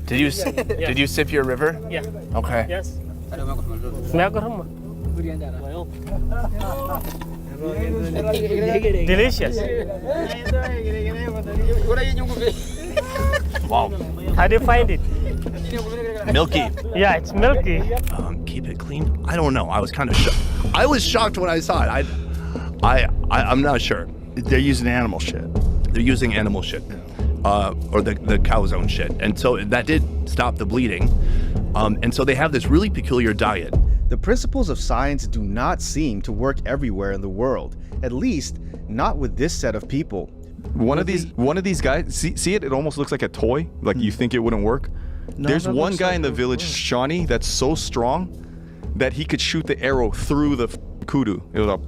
Did you sip your river? Yeah. Okay. Yes. Smell good, huh? Delicious. Wow. How do you find it? Milky. Yeah, it's milky. Keep it clean. I don't know. I was kind of shocked. I was shocked when I saw it. I'm not sure. They're using animal shit. They're using animal shit, or the cow's own shit, and so that did stop the bleeding. And so they have this really peculiar diet. The principles of science do not seem to work everywhere in the world, at least not with this set of people. One of these guys, see it? It almost looks like a toy. Like you think it wouldn't work. There's one guy in the village, Shawnee, that's so strong that he could shoot the arrow through the kudu. It was a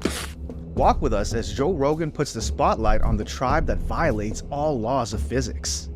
Walk with us as Joe Rogan puts the spotlight on the tribe that violates all laws of physics.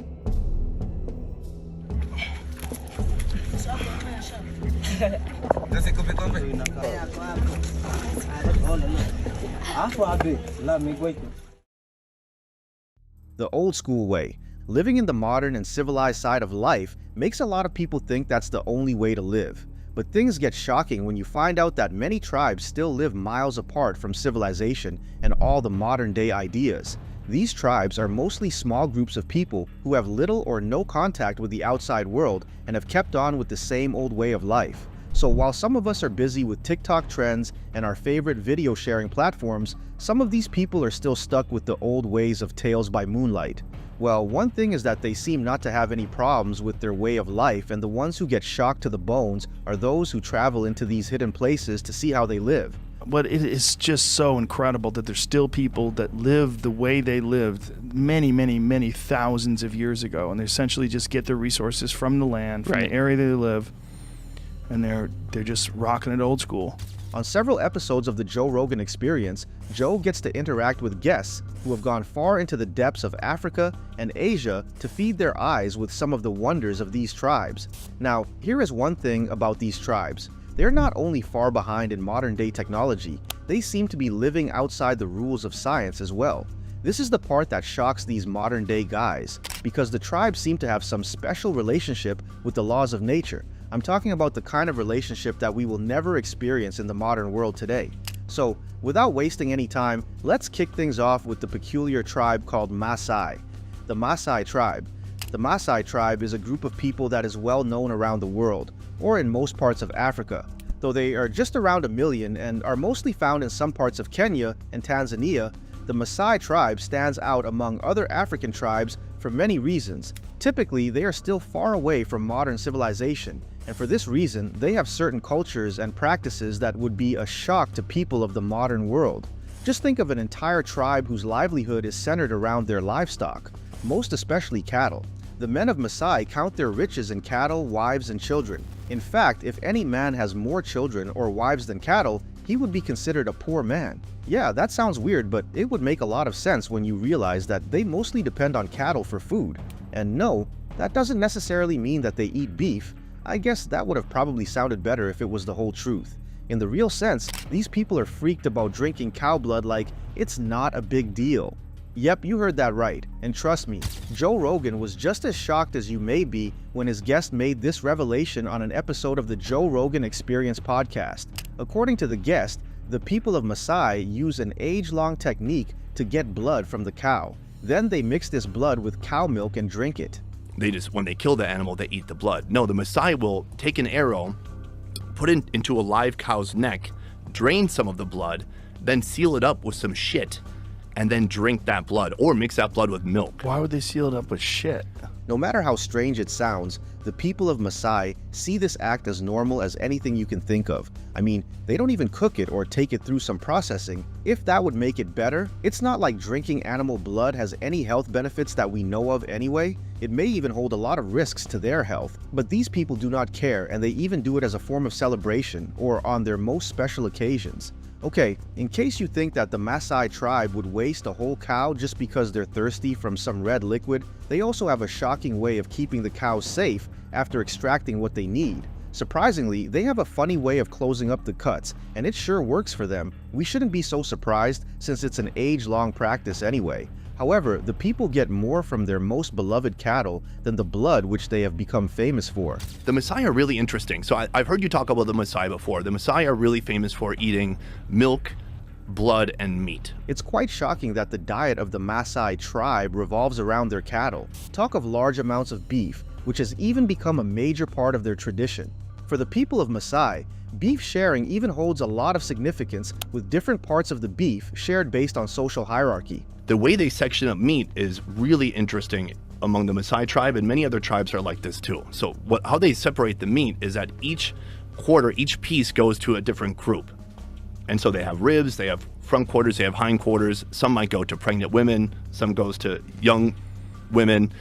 The old school way, living in the modern and civilized side of life, makes a lot of people think that's the only way to live. But things get shocking when you find out that many tribes still live miles apart from civilization and all the modern day ideas. These tribes are mostly small groups of people who have little or no contact with the outside world and have kept on with the same old way of life. So while some of us are busy with TikTok trends and our favorite video sharing platforms, some of these people are still stuck with the old ways of Tales by Moonlight. Well, one thing is that they seem not to have any problems with their way of life, and the ones who get shocked to the bones are those who travel into these hidden places to see how they live. But it is just so incredible that there's still people that live the way they lived many thousands of years ago, and they essentially just get their resources from the land, from the area they live, and they're just rocking it old school. On several episodes of the Joe Rogan Experience, Joe gets to interact with guests who have gone far into the depths of Africa and Asia to feed their eyes with some of the wonders of these tribes. Now, here is one thing about these tribes. They're not only far behind in modern-day technology, they seem to be living outside the rules of science as well. This is the part that shocks these modern-day guys, because the tribes seem to have some special relationship with the laws of nature. I'm talking about the kind of relationship that we will never experience in the modern world today. So, without wasting any time, let's kick things off with the peculiar tribe called Masai. The Masai tribe. The Masai tribe is a group of people that is well known around the world, or in most parts of Africa, though they are just around 1 million and are mostly found in some parts of Kenya and Tanzania. The Masai tribe stands out among other African tribes for many reasons. Typically, they are still far away from modern civilization, and for this reason, they have certain cultures and practices that would be a shock to people of the modern world. Just think of an entire tribe whose livelihood is centered around their livestock, most especially cattle. The men of Masai count their riches in cattle, wives, and children. In fact, if any man has more children or wives than cattle, he would be considered a poor man. Yeah, that sounds weird, but it would make a lot of sense when you realize that they mostly depend on cattle for food. And no, that doesn't necessarily mean that they eat beef. I guess that would have probably sounded better if it was the whole truth. In the real sense, these people are freaked about drinking cow blood like it's not a big deal. Yep, you heard that right. And trust me, Joe Rogan was just as shocked as you may be when his guest made this revelation on an episode of the Joe Rogan Experience podcast. According to the guest, the people of Masai use an age-long technique to get blood from the cow. Then they mix this blood with cow milk and drink it. When they kill the animal, they eat the blood. No, the Masai will take an arrow, put it into a live cow's neck, drain some of the blood, then seal it up with some shit, and then drink that blood, or mix that blood with milk. Why would they seal it up with shit? No matter how strange it sounds, the people of Masai see this act as normal as anything you can think of. I mean, they don't even cook it or take it through some processing. If that would make it better, it's not like drinking animal blood has any health benefits that we know of anyway. It may even hold a lot of risks to their health. But these people do not care, and they even do it as a form of celebration or on their most special occasions. Okay, in case you think that the Masai tribe would waste a whole cow just because they're thirsty from some red liquid, they also have a shocking way of keeping the cows safe after extracting what they need. Surprisingly, they have a funny way of closing up the cuts, and it sure works for them. We shouldn't be so surprised since it's an age-long practice anyway. However, the people get more from their most beloved cattle than the blood which they have become famous for. The Masai are really interesting. So I've heard you talk about the Masai before. The Masai are really famous for eating milk, blood, and meat. It's quite shocking that the diet of the Masai tribe revolves around their cattle. Talk of large amounts of beef, which has even become a major part of their tradition. For the people of Masai, beef sharing even holds a lot of significance, with different parts of the beef shared based on social hierarchy. The way they section up meat is really interesting among the Masai tribe, and many other tribes are like this too. So how they separate the meat is that each quarter, each piece goes to a different group. And so they have ribs, they have front quarters, they have hind quarters. Some might go to pregnant women, some goes to young women.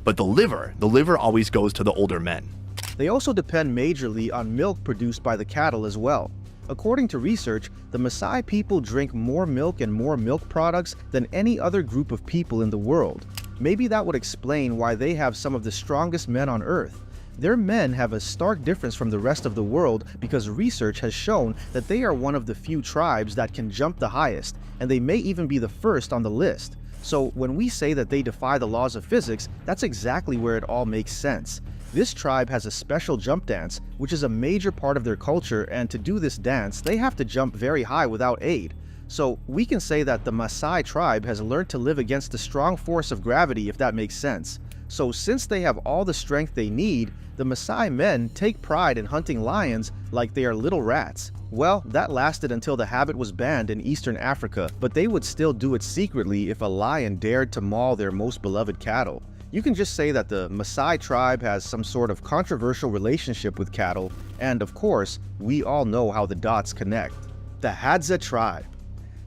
But the liver always goes to the older men. They also depend majorly on milk produced by the cattle as well. According to research, the Masai people drink more milk and more milk products than any other group of people in the world. Maybe that would explain why they have some of the strongest men on earth. Their men have a stark difference from the rest of the world because research has shown that they are one of the few tribes that can jump the highest, and they may even be the first on the list. So when we say that they defy the laws of physics, that's exactly where it all makes sense. This tribe has a special jump dance, which is a major part of their culture, and to do this dance, they have to jump very high without aid. So we can say that the Masai tribe has learned to live against the strong force of gravity, if that makes sense. So since they have all the strength they need, the Masai men take pride in hunting lions like they are little rats. Well, that lasted until the habit was banned in Eastern Africa, but they would still do it secretly if a lion dared to maul their most beloved cattle. You can just say that the Masai tribe has some sort of controversial relationship with cattle, and of course, we all know how the dots connect. The Hadza tribe.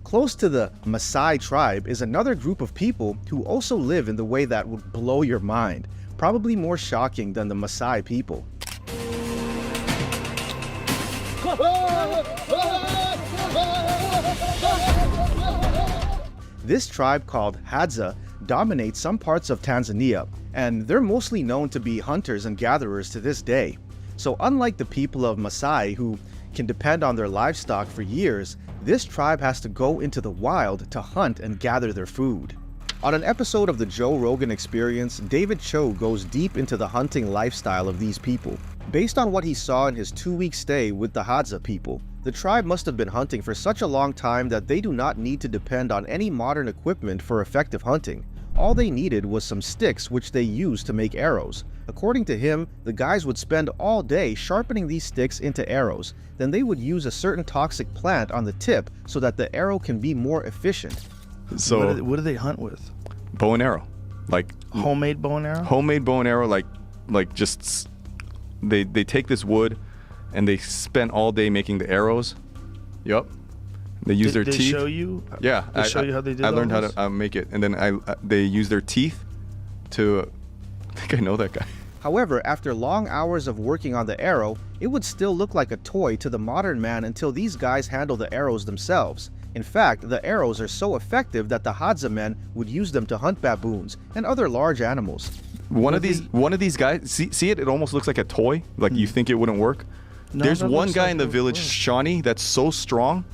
Close to the Masai tribe is another group of people who also live in the way that would blow your mind, probably more shocking than the Masai people. This tribe called Hadza dominates some parts of Tanzania, and they're mostly known to be hunters and gatherers to this day. So unlike the people of Masai who can depend on their livestock for years, this tribe has to go into the wild to hunt and gather their food. On an episode of the Joe Rogan Experience, David Cho goes deep into the hunting lifestyle of these people. Based on what he saw in his 2-week stay with the Hadza people, the tribe must have been hunting for such a long time that they do not need to depend on any modern equipment for effective hunting. All they needed was some sticks which they used to make arrows. According to him, the guys would spend all day sharpening these sticks into arrows. Then they would use a certain toxic plant on the tip so that the arrow can be more efficient. So what do they hunt with? Bow and arrow, like homemade bow and arrow. Homemade bow and arrow, like just they take this wood, and they spend all day making the arrows. Yup. They use their teeth. Did they show you? Yeah. They show you how they did I learned all how this? to make it, and then they use their teeth to. I think I know that guy. However, after long hours of working on the arrow, it would still look like a toy to the modern man until these guys handle the arrows themselves. In fact, the arrows are so effective that the Hadza men would use them to hunt baboons and other large animals. One of these guys, see it? It almost looks like a toy. Like you think it wouldn't work. No, There's that one looks guy like in the it would village, work. Shawnee, that's so strong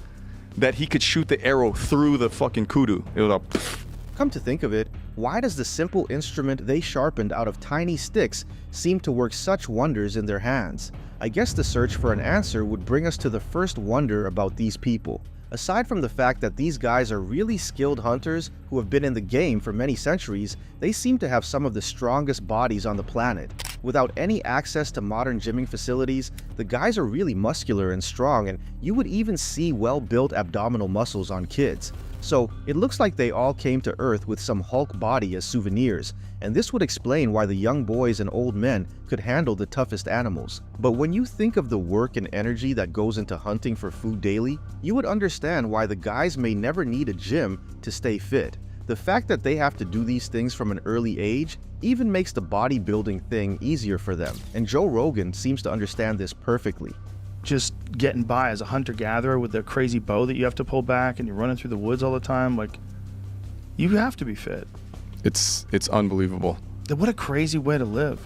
that he could shoot the arrow through the fucking kudu. It was a. Come to think of it, why does the simple instrument they sharpened out of tiny sticks seem to work such wonders in their hands? I guess the search for an answer would bring us to the first wonder about these people. Aside from the fact that these guys are really skilled hunters who have been in the game for many centuries, they seem to have some of the strongest bodies on the planet. Without any access to modern gymming facilities, the guys are really muscular and strong, and you would even see well-built abdominal muscles on kids. So it looks like they all came to Earth with some Hulk body as souvenirs, and this would explain why the young boys and old men could handle the toughest animals. But when you think of the work and energy that goes into hunting for food daily, you would understand why the guys may never need a gym to stay fit. The fact that they have to do these things from an early age even makes the bodybuilding thing easier for them, and Joe Rogan seems to understand this perfectly. Just getting by as a hunter-gatherer with the crazy bow that you have to pull back and you're running through the woods all the time, like, you have to be fit. It's unbelievable. What a crazy way to live.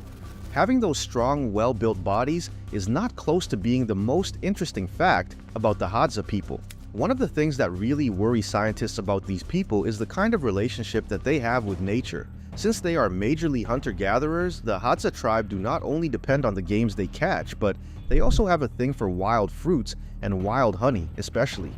Having those strong, well-built bodies is not close to being the most interesting fact about the Hadza people. One of the things that really worry scientists about these people is the kind of relationship that they have with nature. Since they are majorly hunter-gatherers, the Hadza tribe do not only depend on the games they catch, but they also have a thing for wild fruits and wild honey especially.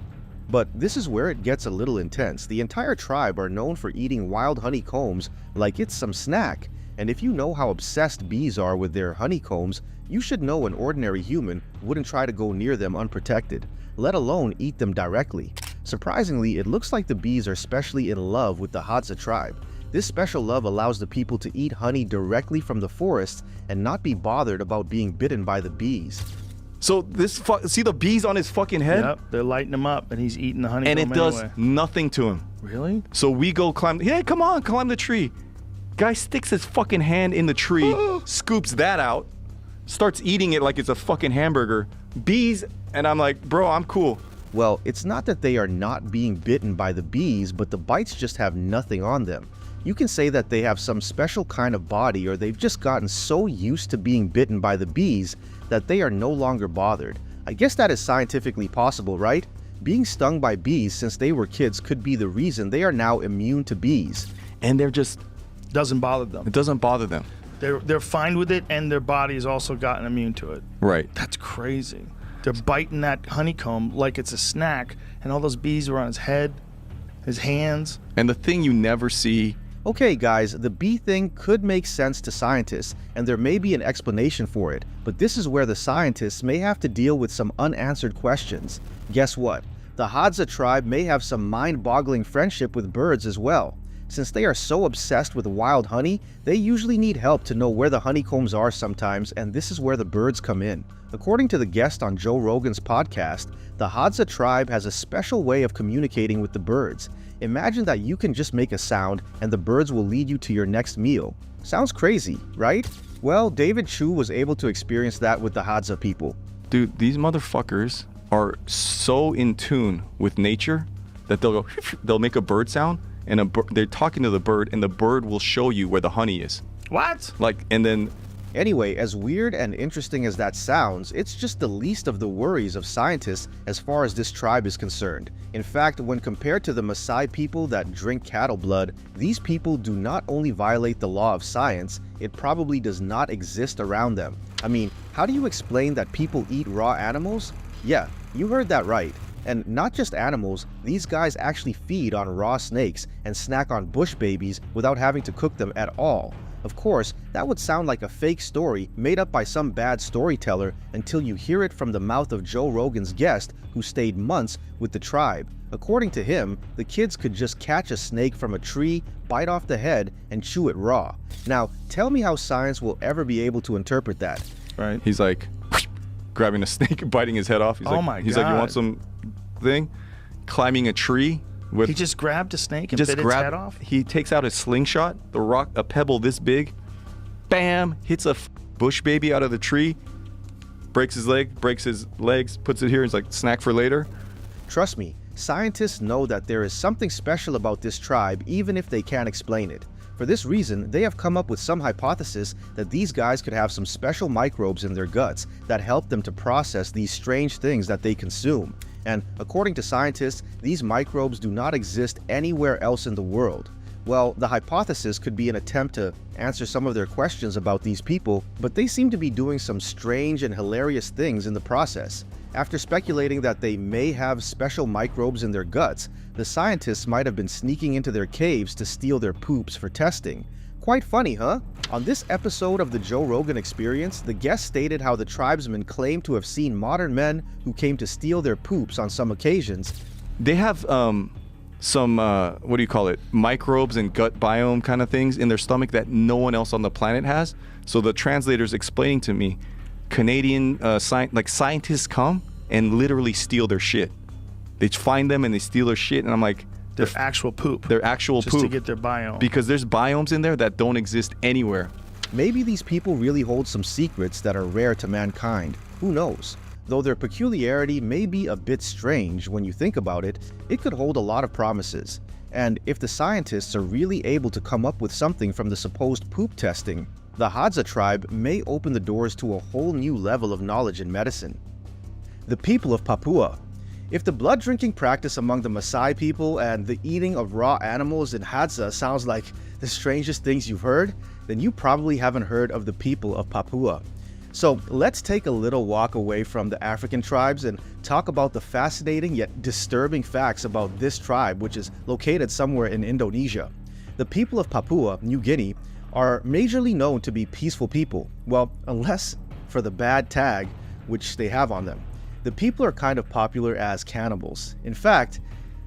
But this is where it gets a little intense. The entire tribe are known for eating wild honeycombs like it's some snack. And if you know how obsessed bees are with their honeycombs, you should know an ordinary human wouldn't try to go near them unprotected, let alone eat them directly. Surprisingly, it looks like the bees are especially in love with the Hadza tribe. This special love allows the people to eat honey directly from the forests and not be bothered about being bitten by the bees. So this see the bees on his fucking head? Yep, they're lighting him up, and he's eating the honeycomb And it does anyway. nothing to him. Really? So we go climb. Hey, come on, climb the tree. Guy sticks his fucking hand in the tree, scoops that out, starts eating it like it's a fucking hamburger. Bees, and I'm like, bro, I'm cool. Well, it's not that they are not being bitten by the bees, but the bites just have nothing on them. You can say that they have some special kind of body, or they've just gotten so used to being bitten by the bees that they are no longer bothered. I guess that is scientifically possible, right? Being stung by bees since they were kids could be the reason they are now immune to bees. And they're just, Doesn't bother them. it doesn't bother them. They're fine with it, and their body has also gotten immune to it. Right. That's crazy. They're biting that honeycomb like it's a snack, and all those bees are on his head, his hands. And the thing you never see. Okay guys, the bee thing could make sense to scientists, and there may be an explanation for it, but this is where the scientists may have to deal with some unanswered questions. Guess what? The Hadza tribe may have some mind-boggling friendship with birds as well. Since they are so obsessed with wild honey, they usually need help to know where the honeycombs are sometimes, and this is where the birds come in. According to the guest on Joe Rogan's podcast, the Hadza tribe has a special way of communicating with the birds. Imagine that you can just make a sound and the birds will lead you to your next meal. Sounds crazy, right? Well, David Chu was able to experience that with the Hadza people. Dude, these motherfuckers are so in tune with nature that they'll go, they'll make a bird sound, and they're talking to the bird, and the bird will show you where the honey is. What? Like, and then Anyway, as weird and interesting as that sounds, it's just the least of the worries of scientists as far as this tribe is concerned. In fact, when compared to the Masai people that drink cattle blood, these people do not only violate the law of science, it probably does not exist around them. I mean, how do you explain that people eat raw animals? Yeah, you heard that right. And not just animals, these guys actually feed on raw snakes and snack on bush babies without having to cook them at all. Of course, that would sound like a fake story made up by some bad storyteller until you hear it from the mouth of Joe Rogan's guest who stayed months with the tribe. According to him, the kids could just catch a snake from a tree, bite off the head, and chew it raw. Now, tell me how science will ever be able to interpret that. Right. he's like grabbing a snake, biting his head off. He's Oh like, my he's like, you God. want some thing? Climbing a tree. He just grabbed a snake and just bit its head off? He takes out a slingshot, the rock, a pebble this big, bam, hits a bush baby out of the tree, breaks his leg, breaks his legs, puts it here, and it's like snack for later. Trust me, scientists know that there is something special about this tribe even if they can't explain it. For this reason, they have come up with some hypothesis that these guys could have some special microbes in their guts that help them to process these strange things that they consume. And according to scientists, these microbes do not exist anywhere else in the world. Well, the hypothesis could be an attempt to answer some of their questions about these people, but they seem to be doing some strange and hilarious things in the process. After speculating that they may have special microbes in their guts, the scientists might have been sneaking into their caves to steal their poops for testing. Quite funny, huh? On this episode of the Joe Rogan Experience, the guest stated how the tribesmen claimed to have seen modern men who came to steal their poops on some occasions. They have some what do you call it, microbes and gut biome kind of things in their stomach that no one else on the planet has. So the translator's explaining to me, Canadian scientists come and literally steal their shit. They find them and they steal their shit, and I'm like, Their actual poop. their actual just poop, to get their biome. because there's biomes in there that don't exist anywhere. Maybe these people really hold some secrets that are rare to mankind. Who knows? Though their peculiarity may be a bit strange when you think about it, it could hold a lot of promises. And if the scientists are really able to come up with something from the supposed poop testing, The Hadza tribe may open the doors to a whole new level of knowledge in medicine. The people of Papua. If the blood drinking practice among the Masai people and the eating of raw animals in Hadza sounds like the strangest things you've heard, then you probably haven't heard of the people of Papua. So let's take a little walk away from the African tribes and talk about the fascinating yet disturbing facts about this tribe, which is located somewhere in Indonesia. The people of Papua New Guinea are majorly known to be peaceful people, well, unless for the bad tag which they have on them. The people are kind of popular as cannibals. In fact,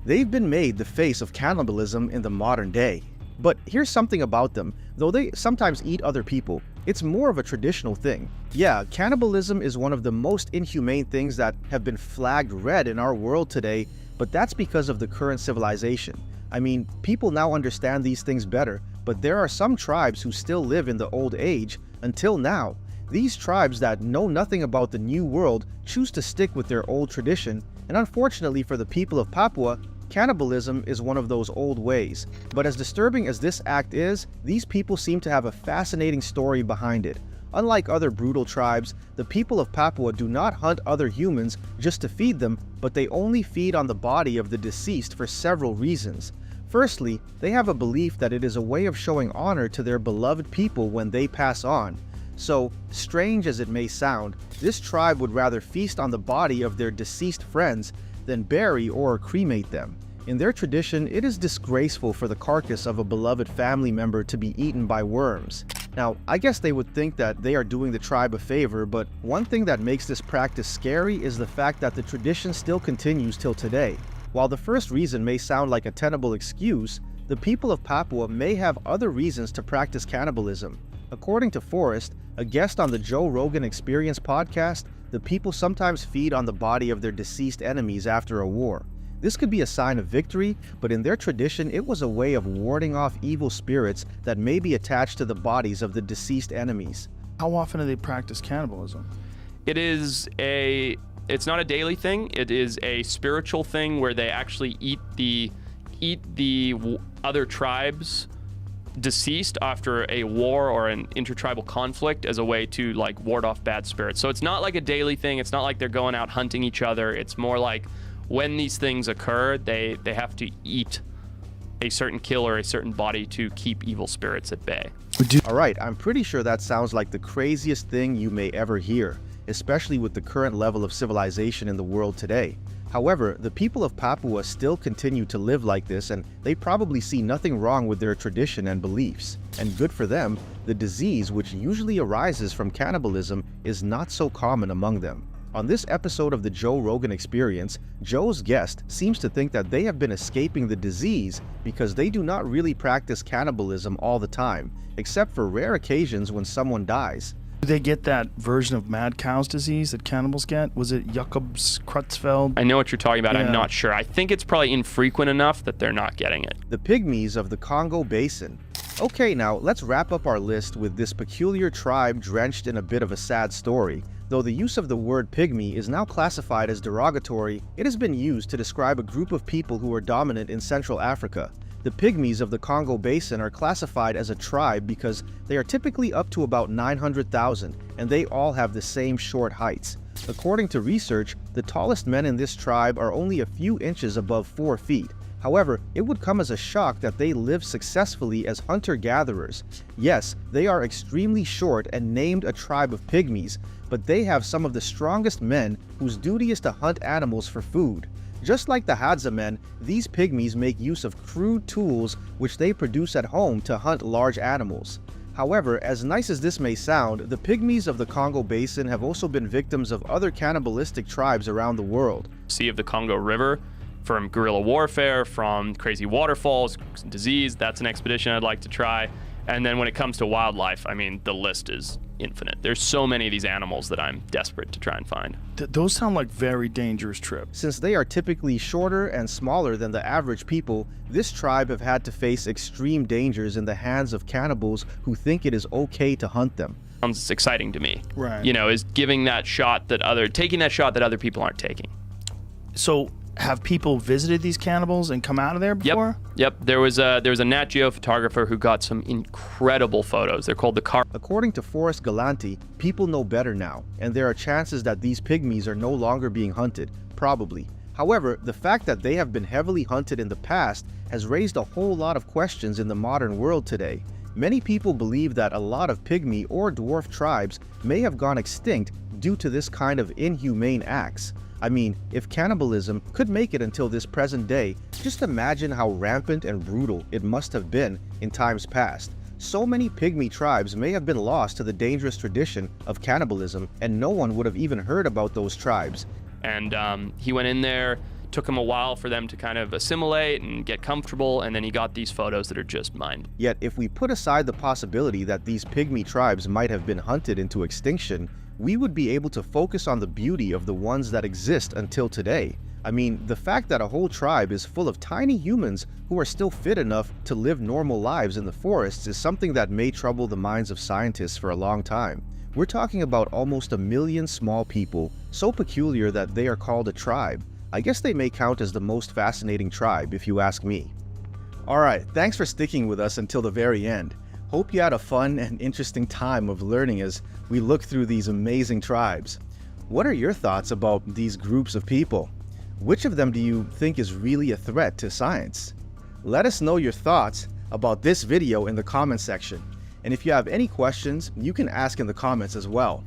they've been made the face of cannibalism in the modern day. But here's something about them. Though they sometimes eat other people, it's more of a traditional thing. Yeah, cannibalism is one of the most inhumane things that have been flagged red in our world today, but that's because of the current civilization. I mean, people now understand these things better, but there are some tribes who still live in the old age until now. These tribes that know nothing about the new world choose to stick with their old tradition, and unfortunately for the people of Papua, cannibalism is one of those old ways. But as disturbing as this act is, these people seem to have a fascinating story behind it. Unlike other brutal tribes, the people of Papua do not hunt other humans just to feed them, but they only feed on the body of the deceased for several reasons. Firstly, they have a belief that it is a way of showing honor to their beloved people when they pass on. So, strange as it may sound, this tribe would rather feast on the body of their deceased friends than bury or cremate them. In their tradition, it is disgraceful for the carcass of a beloved family member to be eaten by worms. Now, I guess they would think that they are doing the tribe a favor, but one thing that makes this practice scary is the fact that the tradition still continues till today. While the first reason may sound like a tenable excuse, the people of Papua may have other reasons to practice cannibalism. According to Forrest, a guest on the Joe Rogan Experience podcast, the people sometimes feed on the body of their deceased enemies after a war. This could be a sign of victory, but in their tradition, it was a way of warding off evil spirits that may be attached to the bodies of the deceased enemies. How often do they practice cannibalism? It's not a daily thing. It is a spiritual thing where they actually eat the other tribes deceased after a war or an intertribal conflict as a way to like ward off bad spirits. So it's not like a daily thing. It's not like they're going out hunting each other. It's more like when these things occur, they have to eat a certain kill or a certain body to keep evil spirits at bay. Alright, I'm pretty sure that sounds like the craziest thing you may ever hear, especially with the current level of civilization in the world today. However, the people of Papua still continue to live like this, and they probably see nothing wrong with their tradition and beliefs. And good for them, the disease which usually arises from cannibalism is not so common among them. On this episode of the Joe Rogan Experience, Joe's guest seems to think that they have been escaping the disease because they do not really practice cannibalism all the time, except for rare occasions when someone dies. Do they get that version of mad cow's disease that cannibals get? Was it Jacobs Creutzfeldt? I know what you're talking about. Yeah. I'm not sure. I think it's probably infrequent enough that they're not getting it. The Pygmies of the Congo basin. Okay, now let's wrap up our list with this peculiar tribe drenched in a bit of a sad story. Though the use of the word pygmy is now classified as derogatory, it has been used to describe a group of people who are dominant in Central Africa. The Pygmies of the Congo basin are classified as a tribe because they are typically up to about 900,000, and they all have the same short heights. According to research, the tallest men in this tribe are only a few inches above 4 feet. However, it would come as a shock that they live successfully as hunter-gatherers. Yes, they are extremely short and named a tribe of pygmies, but they have some of the strongest men whose duty is to hunt animals for food. Just like the Hadza men, these pygmies make use of crude tools which they produce at home to hunt large animals. However, as nice as this may sound, the Pygmies of the Congo basin have also been victims of other cannibalistic tribes around the world. Sea of the Congo River, from guerrilla warfare, from crazy waterfalls, disease, that's an expedition I'd like to try. And then when it comes to wildlife, I mean, the list is infinite. There's so many of these animals that I'm desperate to try and find. Those sound like very dangerous trips. Since they are typically shorter and smaller than the average people, this tribe have had to face extreme dangers in the hands of cannibals who think it is okay to hunt them. Sounds exciting to me. Right. You know, is taking that shot that other people aren't taking. So have people visited these cannibals and come out of there before? Yep. There was a Nat Geo photographer who got some incredible photos. They're called the car. According to Forrest Galanti, people know better now, and there are chances that these pygmies are no longer being hunted, probably. However, the fact that they have been heavily hunted in the past has raised a whole lot of questions in the modern world today. Many people believe that a lot of pygmy or dwarf tribes may have gone extinct due to this kind of inhumane acts. I mean, if cannibalism could make it until this present day, just imagine how rampant and brutal it must have been in times past. So many pygmy tribes may have been lost to the dangerous tradition of cannibalism, and no one would have even heard about those tribes. And he went in there, took him a while for them to kind of assimilate and get comfortable, and then he got these photos that are just mind. Yet, if we put aside the possibility that these pygmy tribes might have been hunted into extinction, we would be able to focus on the beauty of the ones that exist until today. I mean, the fact that a whole tribe is full of tiny humans who are still fit enough to live normal lives in the forests is something that may trouble the minds of scientists for a long time. We're talking about almost 1 million small people, so peculiar that they are called a tribe. I guess they may count as the most fascinating tribe, if you ask me. Alright, thanks for sticking with us until the very end. Hope you had a fun and interesting time of learning as we look through these amazing tribes. What are your thoughts about these groups of people? Which of them do you think is really a threat to science? Let us know your thoughts about this video in the comment section. And if you have any questions, you can ask in the comments as well.